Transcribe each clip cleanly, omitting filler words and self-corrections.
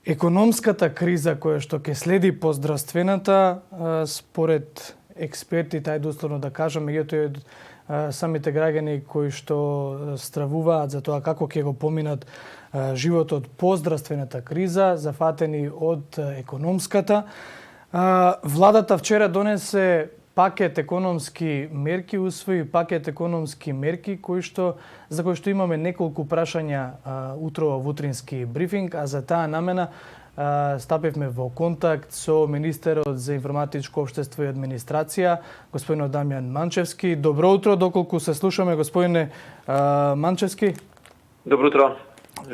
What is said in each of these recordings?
Економската криза која што ќе следи по здравствената, според експерти, тај дословно да кажам, меѓутоа самите граѓани кои што стравуваат за тоа како ќе го поминат животот по здравствената криза, зафатени од економската. Владата вчера донесе пакет економски мерки, усвои пакет економски мерки за кои што имаме неколку прашања утро во утрински брифинг, а за таа намена стапивме во контакт со министерот за информатичко општество и администрација, господинот Дамјан Манчевски. Добро утро, доколку се слушаме, господине Манчевски. Добро утро.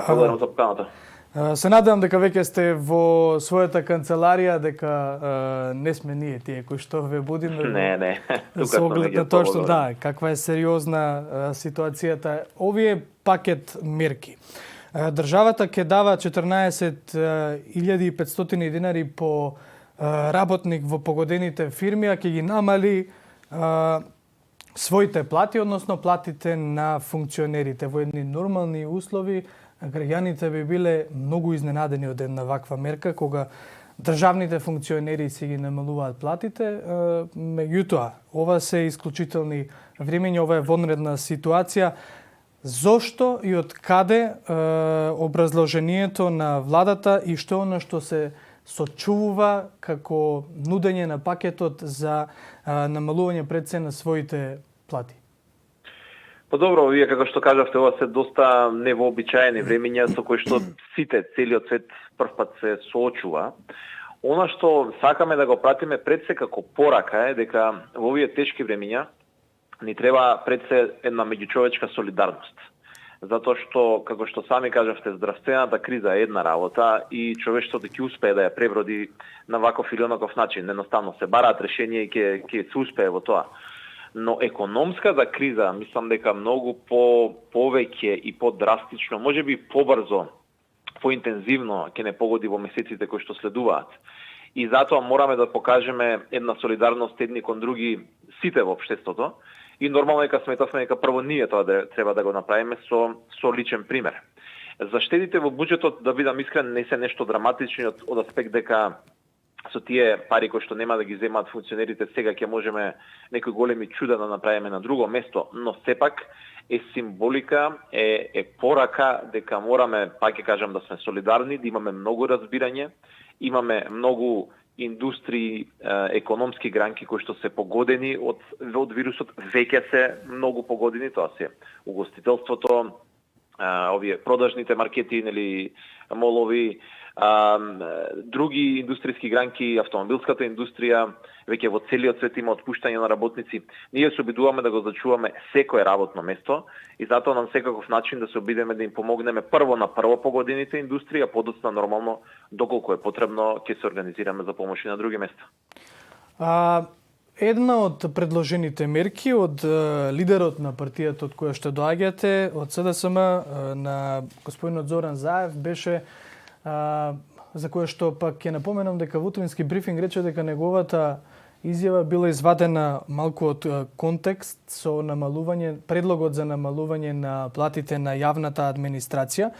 Благодарам за поканата. Се надевам дека веќе сте во својата канцеларија, дека не сме ние тие кои што ве будиме. Не. Со оглед на тоа што каква е сериозна ситуацијата. Овие пакет мерки. Државата ќе дава 14.500 динари по работник во погодените фирми, а ќе ги намали своите плати, односно платите на функционерите во едни нормални услови. Граѓаните би биле многу изненадени од една ваква мерка, кога државните функционери си ги намалуваат платите. Меѓутоа, ова се исклучителни времења, ова е вонредна ситуација. Зошто и од каде образложението на владата и што она што се сочувува како нудење на пакетот за намалување пред се на своите плати? Па добро, вие како што кажавте, ова се доста невообичаени времења со кои што целиот свет првпат се соочува. Она што сакаме да го пратиме пред се како порака е дека во овие тешки времења ни треба пред се една меѓучовечка солидарност. Затоа што, како што сами кажавте, здравствената криза е една работа и човештвото ќе успее да ја преброди на ваков или онаков начин. Едноставно се бараат решенија и ќе се успее во тоа. Но економската криза, мислам дека многу повеќе и подрастично, можеби побрзо, поинтензивно ќе не погоди во месеците кои што следуваат. И затоа мораме да покажеме една солидарност едни кон други сите во општеството. И нормално дека сметавме дека прво ние тоа треба да го направиме со личен пример. За штедите во буџетот, да бидам искрен, не се нешто драматични од аспект дека со тие пари кои што нема да ги земаат функционерите, сега ќе можеме некои големи чуда да направиме на друго место, но сепак е символика, е порака дека мораме, пак ќе кажам, да сме солидарни, да имаме многу разбирање, имаме многу индустрии, економски гранки кои што се погодени од вирусот, веќе се многу погодени, тоа се угостителството, овие продажните маркети, нели, молови, други индустријски гранки, автомобилската индустрија, веќе во целиот свет има отпуштање на работници. Ние се обидуваме да го зачуваме секое работно место и затоа на секаков начин да се обидеме да им помогнеме прво на погодените индустрии, а подоцна нормално, доколку е потребно, ќе се организираме за помош и на други места. Една од предложените мерки од лидерот на партијата од која што доаѓате, од СДСМ, на господинот Зоран Заев, беше за која што пак ќе напоменам дека во утрински брифинг рече дека неговата изјава била извадена малку од контекст со предлогот за намалување на платите на јавната администрација.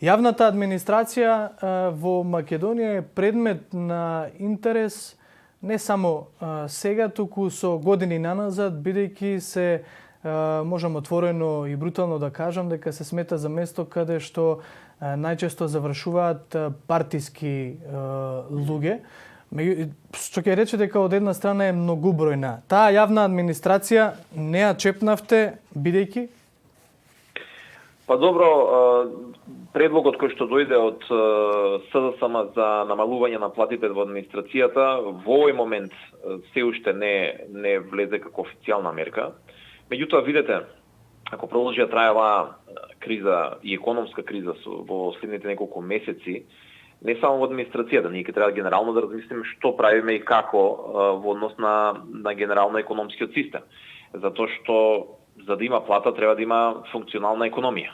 Јавната администрација во Македонија е предмет на интерес не само сега, туку со години наназад, бидејќи се можам отворено и брутално да кажам дека се смета за место каде што најчесто завршуваат партиски луѓе. Што ќе рече дека од една страна е многубројна. Таа јавна администрација не ја чепнавте, бидејќи? Па добро, предлогот кој што дојде од СДСМ за намалување на платите во администрацијата во овој момент се уште не влезе како официјална мерка. Меѓутоа, видете, ако продолжи да трае оваа криза и економска криза во следните неколку месеци, не само во администрацијата, ние ќе треба генерално да размислиме што правиме и како во однос на генерално економскиот систем. Затоа што за да има плата треба да има функционална економија.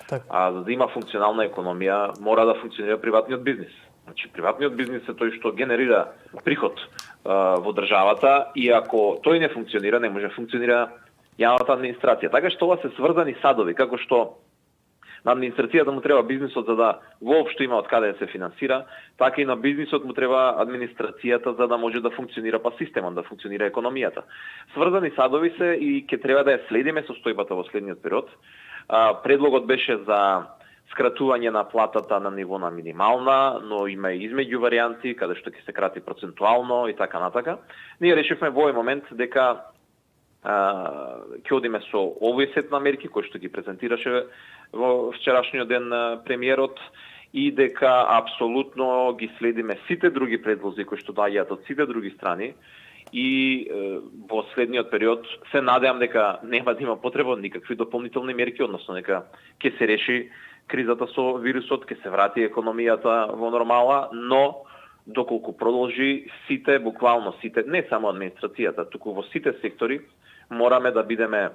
Так. А за да има функционална економија мора да функционира приватниот бизнис. Значи приватниот бизнис е тој што генерира приход во државата и ако тој не функционира, не може да функционира јавната администрација. Така што ова се сврзани садови, како што На администрацијата му треба бизнисот за да воопшто има од каде да се финансира, така и на бизнисот му треба администрацијата за да може да функционира па системот, да функционира економијата. Сврзани садови се и ќе треба да ја следиме состојбата во следниот период. Предлогот беше за скратување на платата на ниво на минимална, но има и измеѓу варијанти каде што ќе се крати процентуално и така натака. Ние решивме во овој момент дека ќе одиме со овој сет на мерки кои што ги презентираше во вчерашниот ден премиерот и дека апсолутно ги следиме сите други предлози кои што доаѓаат од сите други страни и во следниот период се надевам дека нема да има потреба од никакви дополнителни мерки, односно дека ќе се реши кризата со вирусот, ќе се врати економијата во нормала, но доколку продолжи сите, буквално сите, не само администрацијата, туку во сите сектори, мораме да бидеме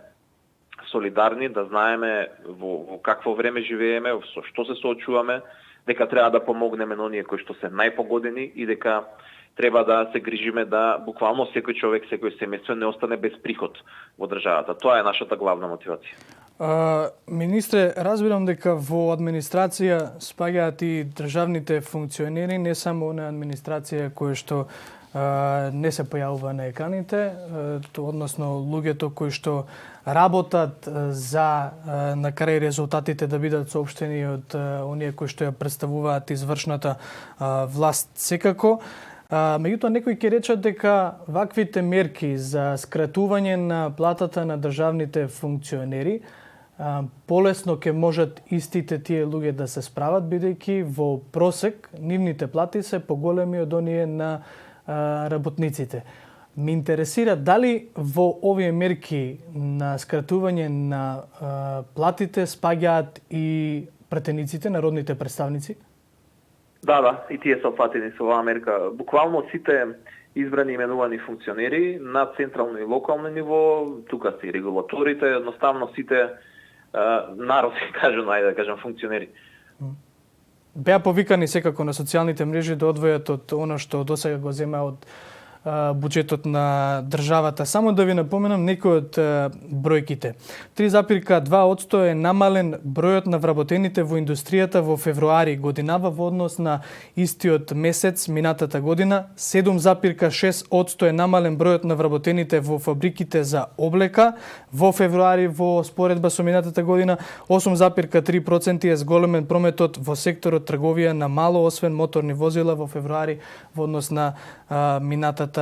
солидарни, да знаеме во какво време живееме, со што се соочуваме, дека треба да помогнеме на оние кои што се најпогодени и дека треба да се грижиме да буквално секој човек, секој семејство не остане без приход во државата. Тоа е нашата главна мотивација. Министре, разбирам дека во администрација спаѓаат и државните функционери, не само на администрација кои што не се појавува на екраните, односно луѓето кои што работат за на крај резултатите да бидат соопштени од оние кои што ја представуваат извршната власт секако. Меѓутоа, некои ќе речат дека ваквите мерки за скратување на платата на државните функционери полесно ќе можат истите тие луѓе да се справат, бидејќи во просек нивните плати се поголеми од оние на работниците. Ме интересира дали во овие мерки на скратување на платите спаѓаат и пратениците, народните представници? Да, и тие се опфатени со оваа мерка. Буквално сите избрани именувани функционери на централно и локално ниво, тука се и регулаторите, едноставно сите народ, да кажам, функционери. Беа повикани секако на социјалните мрежи да одвојат од оно што досега го зема од буџетот на државата. Само да ви напоменам некои од бројките. 3,2% е намален бројот на вработените во индустријата во февруари годинава во однос на истиот месец минатата година. 7,6% е намален бројот на вработените во фабриките за облека во февруари во споредба со минатата година. 8,3% е зголемен прометот во секторот трговија на мало, освен моторни возила во февруари во однос на минатата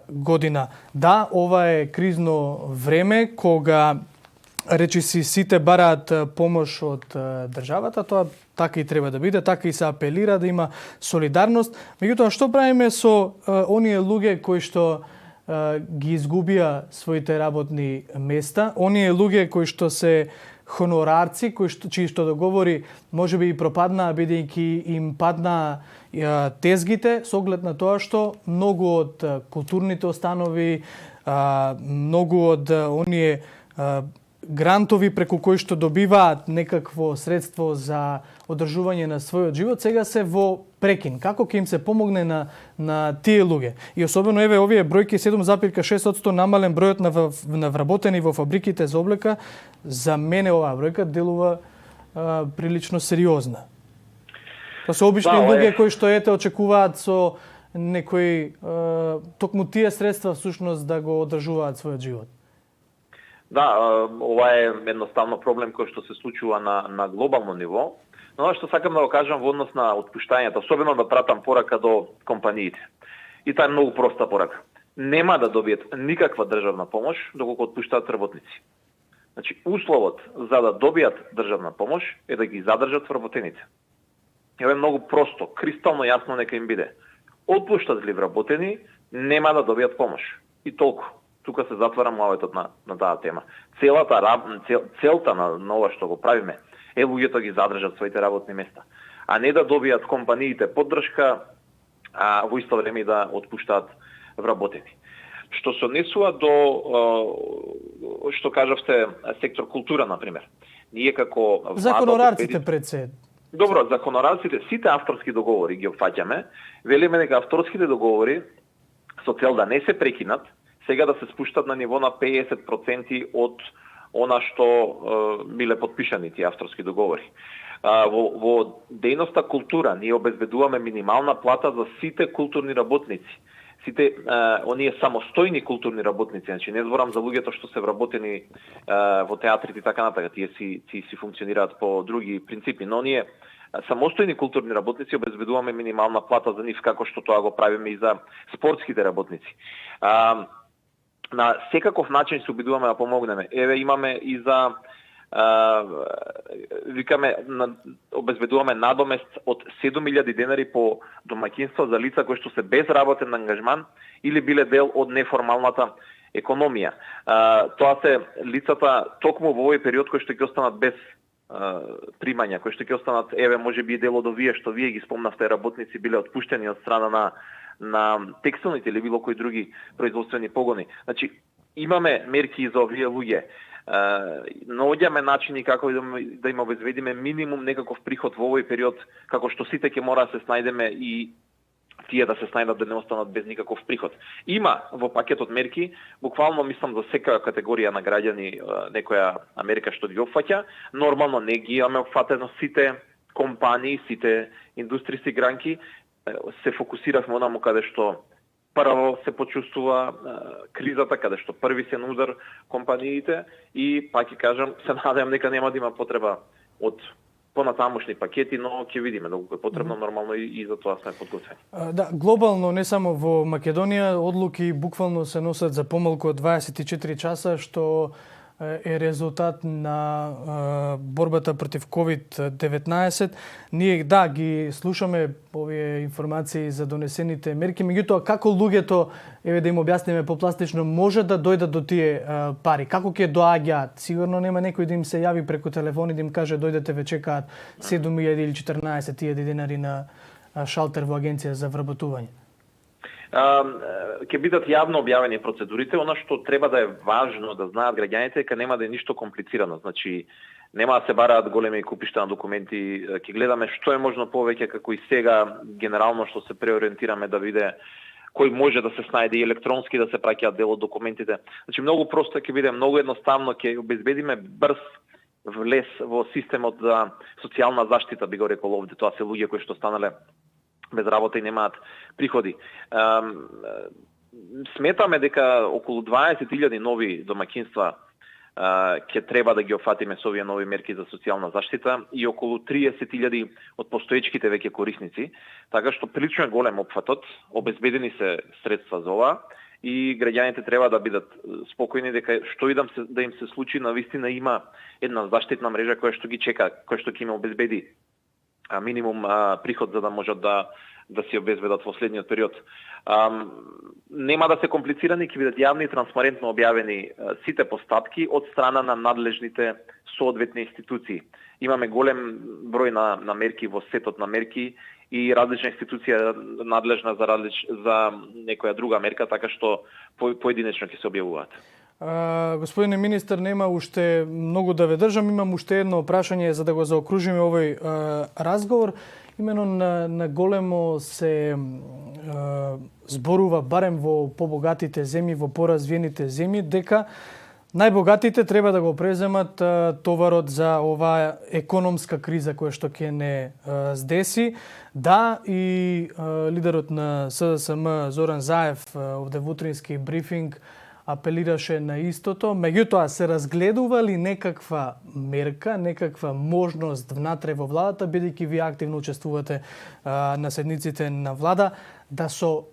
година. Да, ова е кризно време кога речиси сите бараат помош од државата, тоа така и треба да биде, така и се апелира да има солидарност. Меѓутоа, што правиме со оние луѓе кои што ги изгубија своите работни места, оние луѓе кои што се хонорарци, чии што договори можеби и пропаднаа бидејќи им паднаа тезгите, со оглед на тоа што многу од културните установи, многу од оние грантови преку кои што добиваат некакво средство за одржување на својот живот, сега се во прекин. Како ќе им се помогне на тие луѓе? И особено еве овие бројки 7,6% намален бројот на вработени во фабриките за облека, за мене оваа бројка делува прилично сериозна. Тоа се обични луѓе кои што очекуваат со некои токму тие средства всушност да го одржуваат својот живот. Да, ова е едноставно проблем кој што се случува на глобално ниво. Но што сакам да го кажам во однос на отпуштањата, особено да пратам порака до компаниите. И таа е многу проста порака. Нема да добијат никаква државна помош доколку отпуштаат работници. Значи, условот за да добијат државна помош е да ги задржат вработените. Ева е многу просто, кристално јасно нека им биде. Отпуштат ли вработени, нема да добијат помош. И толку. Тука се затвара муаветот на таа тема. Целта на ова што го правиме е луѓето ги задржат своите работни места, а не да добијат компаниите поддршка, а во исто време да отпуштаат вработени. Што се однесува до што кажавте сектор култура на пример. Ние како влада, за хонорарците пред се. Добро, за хонорарците сите авторски договори ги опфаќаме. Велиме дека авторските договори со цел да не се прекинат, сега да се спуштат на ниво на 50% од она што биле подпишани тие авторски договори. Во дејноста култура ние обезбедуваме минимална плата за сите културни работници. Сите оние самостојни културни работници, значи не зборам за луѓето што се вработени во театрите и така натака, тие си функционираат по други принципи, но ние самостојни културни работници обезбедуваме минимална плата за нив, како што тоа го правиме и за спортските работници. На секаков начин се обидуваме да помогнеме. Еве имаме и за обезбедуваме надомест од 7.000 денари по домаќинство за лица кои што се без работен ангажман или биле дел од неформалната економија. Тоа се лицата токму во овој период кои што ќе останат без примања, кои што ќе останат, еве можеби дел од овие што вие ги спомнавте работници биле отпуштени од страна на текстилните или било кои други производствени погони. Значи имаме мерки и за овие луѓе. Наоѓаме начини како да им обезбедиме минимум некаков приход во овој период, како што сите ќе мора да се снајдеме и тие да се снајдат да не останат без никаков приход. Има во пакетот мерки, буквално мислам за секоја категорија на граѓани некоја Америка што ги опфаќа. Нормално не ги имаме опфатено сите компании, сите индустријски гранки. Се фокусиравме онаму каде што прво се почувствува кризата, каде што први се на удар компаниите и пак ќе кажам, се надевам дека нема да има потреба од понатамошни пакети, но ќе видиме доколку е потребно, нормално и за тоа сме подготвени. Да, глобално, не само во Македонија, одлуки буквално се носат за помалку од 24 часа, што е резултат на борбата против COVID-19. Ние ги слушаме овие информации за донесените мерки, меѓутоа како луѓето, еве да им објасниме попластично, може да дојдат до тие пари? Како ќе доаѓаат? Сигурно нема некој да им се јави преку телефон и да им каже дојдете ве чекаат 7.000 или 14.000 денари на шалтер во агенција за вработување. Ќе бидат јавно објавени процедурите. Она што треба да е важно да знаат граѓаните е дека нема да е ништо комплицирано. Значи, нема да се бараат големи купишта на документи. Ќе гледаме што е можно повеќе, како и сега генерално што се преориентираме да биде кој може да се снајде и електронски да се праќаат дел од документите. Значи, многу просто ќе биде, многу едноставно ќе обезбедиме брз влез во системот за социјална заштита, би го рекол овде. Тоа се луѓе кои што станале без работа и немаат приходи. Сметаме дека околу 20.000 нови домаќинства ќе треба да ги офатиме со овие нови мерки за социјална заштита и околу 30.000 од постоечките веќе корисници, така што прилично е голем опфатот, обезбедени се средства за ова и граѓаните треба да бидат спокојни дека што и да им се случи, навистина има една заштитна мрежа која што ги чека, која што ќе им обезбеди минимум приход за да можат да се обезбедат во следниот период. Нема да се комплицирани, ќе бидат јавни и транспарентно објавени сите постапки од страна на надлежните соодветни институции. Имаме голем број на мерки во сетот на мерки и различна институција надлежна за некоја друга мерка, така што поединечно ќе се објавуваат. Господине министер, нема уште многу да ве држам, имам уште едно прашање за да го заокружиме овој разговор. Имено на големо се зборува, барем во побогатите земји, во поразвиените земји, дека најбогатите треба да го преземат товарот за оваа економска криза која што ќе не здеси. Да, и лидерот на СДСМ Зоран Заев овде во утрински брифинг апелираше на истото, меѓутоа се разгледува ли некаква мерка, некаква можност внатре во владата, бидејќи вие активно учествувате на седниците на влада, да со,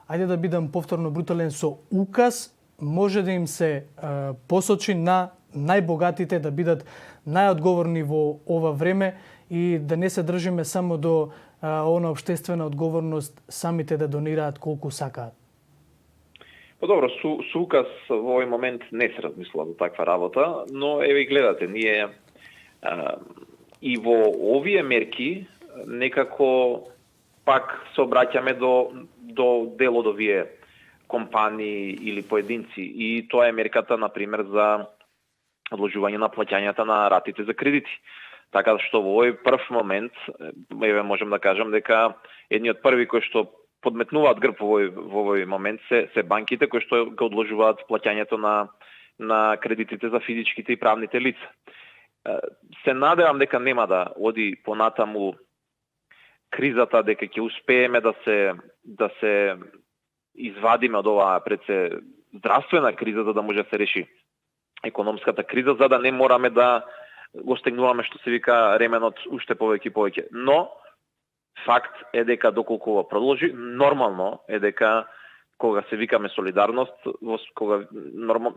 ајде да бидам повторно брутален, со указ може да им се посочи на најбогатите да бидат најодговорни во ова време и да не се држиме само до она општествена одговорност самите да донираат колку сакаат. Добро, со указ во овој момент не се размислува за таква работа, но еве гледате, ние и во овие мерки некако пак се обраќаме до дел од овие компании или поединци и тоа е мерката на пример за одложување на плаќањата на ратите за кредити. Така што во овој прв момент еве можам да кажам дека едни од први кои што подметнуваат грб во овој момент се банките кои што го одложуваат плаќањето на на кредитите за физичките и правните лица. Се надевам дека нема да оди понатаму кризата, дека ќе успееме да се извадиме од оваа пред се здравствена криза, за да може да се реши економската криза, за да не мораме да го стегнуваме, што се вика, ременот уште повеќе и повеќе. Но факт е дека доколку ова продолжи, нормално е дека кога се викаме солидарност, кога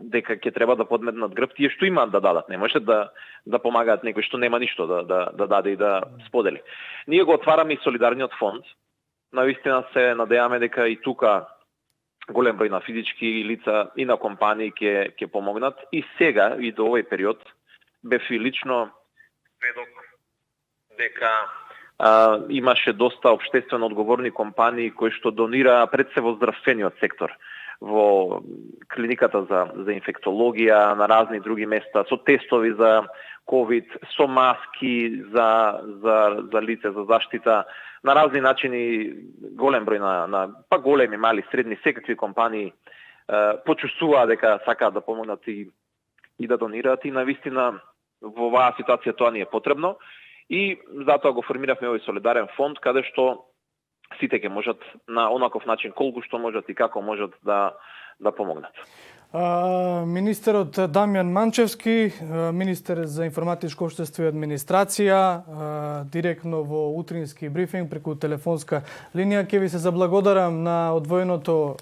дека ќе треба да подметнат грб тие што имаат да дадат. Не може да помагаат некој што нема ништо да даде и да сподели. Ние го отвараме и солидарниот фонд. Навистина се надеваме дека и тука голем број на физички лица и на компании ќе помогнат. И сега, и до овој период, бев и лично сведок дека имаше доста општествено одговорни компании кои што донираа пред се во здравствениот сектор, во клиниката за инфектологија, на разни други места, со тестови за ковид, со маски за лице, за заштита, на разни начини, голем број на па големи, мали, средни, секакви компании почувствуваа дека сакаат да помогнат и да донираат, и навистина во оваа ситуација тоа ни е потребно. И затоа го формиравме овој солидарен фонд, каде што сите ќе можат на онаков начин, колку што можат и како можат да помогнат. Министерот Дамјан Манчевски, министер за информатичко општество и администрација, директно во утрински брифинг преку телефонска линија, ќе ви се заблагодарам на одвоеното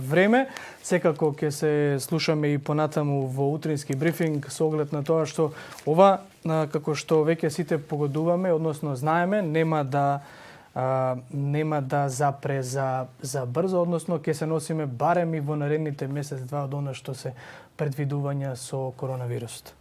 време. Секако ќе се слушаме и понатаму во утрински брифинг со оглед на тоа што ова, како што веќе сите погодуваме, односно знаеме, нема да запре за брзо, односно ќе се носиме барем и во наредните месец-два од она што се предвидувања со коронавирусот.